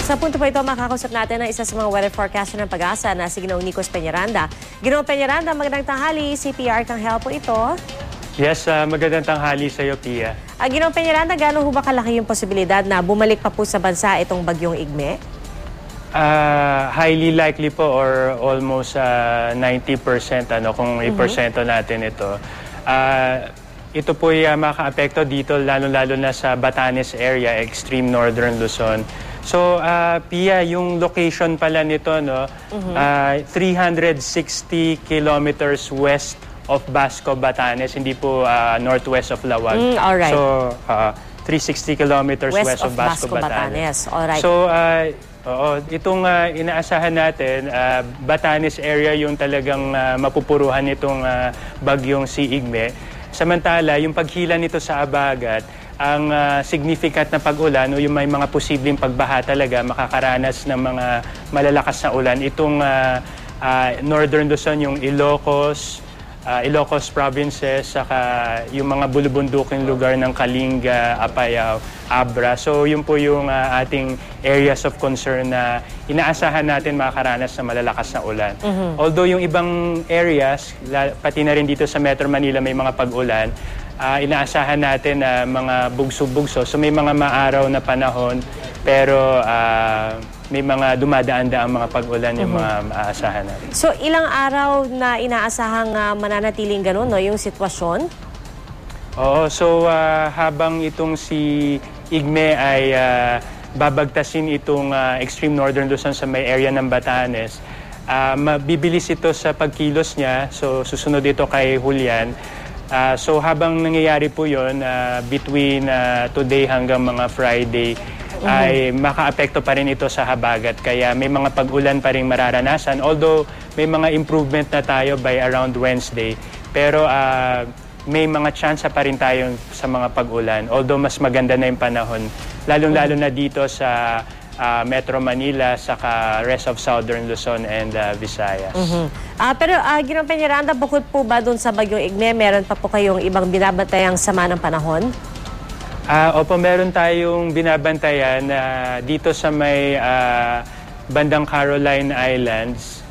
Sa punto po ito, makakausap natin ang isa sa mga weather forecaster ng Pag-asa na si Ginoong Nicos Peñaranda. Ginoong Peñaranda, magandang tanghali. CPR kang help po ito. Yes, magandang tanghali sa iyo, Pia. Ginoong Peñaranda, gaano ho ba kalaki yung posibilidad na bumalik pa po sa bansa itong bagyong Igme? Highly likely po or almost 90% kung i-porsyento natin ito. Ito po ay maka-apekto dito lalo-lalo na sa Batanes area, extreme northern Luzon. So, Pia, yung location pala nito, 360 kilometers west of Basco, Batanes, hindi po northwest of Lawag. Alright. So, 360 kilometers west of Basco, Batanes. Alright. So, itong inaasahan natin, Batanes area yung talagang mapupuruhan nitong bagyong si Igme. Samantala, yung paghila nito sa abagat, ang significant na pag-ulan o yung may mga posibleng pagbaha talaga, makakaranas ng mga malalakas na ulan. Itong Northern Luzon, yung Ilocos provinces, saka yung mga bulubunduking lugar ng Kalinga, Apayao, Abra. So yun po yung ating areas of concern na inaasahan natin makakaranas ng malalakas na ulan. Although yung ibang areas, pati na rin dito sa Metro Manila may mga pag-ulan, inaasahan natin na mga bugso-bugso. So may mga maaraw na panahon, pero may mga dumadaan-daang mga pag-ulan yung mga maaasahan natin. So ilang araw na inaasahang mananatiling ganun, yung sitwasyon? Oo, so habang itong si Igme ay babagtasin itong extreme northern Luzon sa may area ng Batanes, mabibilis ito sa pagkilos niya. So susunod ito kay Julian. So habang nangyayari po yun, between today hanggang mga Friday, ay makaapekto pa rin ito sa habagat. Kaya may mga pag-ulan pa rin mararanasan. Although may mga improvement na tayo by around Wednesday. Pero may mga chance pa rin tayo sa mga pag-ulan. Although mas maganda na yung panahon. Lalong-lalo na dito sa Metro Manila, saka rest of Southern Luzon and Visayas. Pero Ginoong Peñaranda, bukod po ba doon sa bagyong Igme, meron pa po kayong ibang binabantayan sama ng panahon? Opo, meron tayong binabantayan dito sa may bandang Caroline Islands.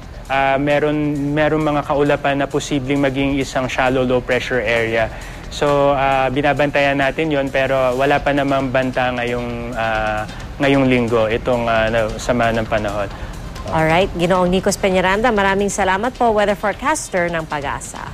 Meron mga kaulapan na posibleng maging isang shallow low pressure area. So binabantayan natin yon, pero wala pa namang banta ngayong linggo itong sama ng panahon. Alright, Ginoong Nicos Peñaranda, maraming salamat po, weather forecaster ng Pag-asa.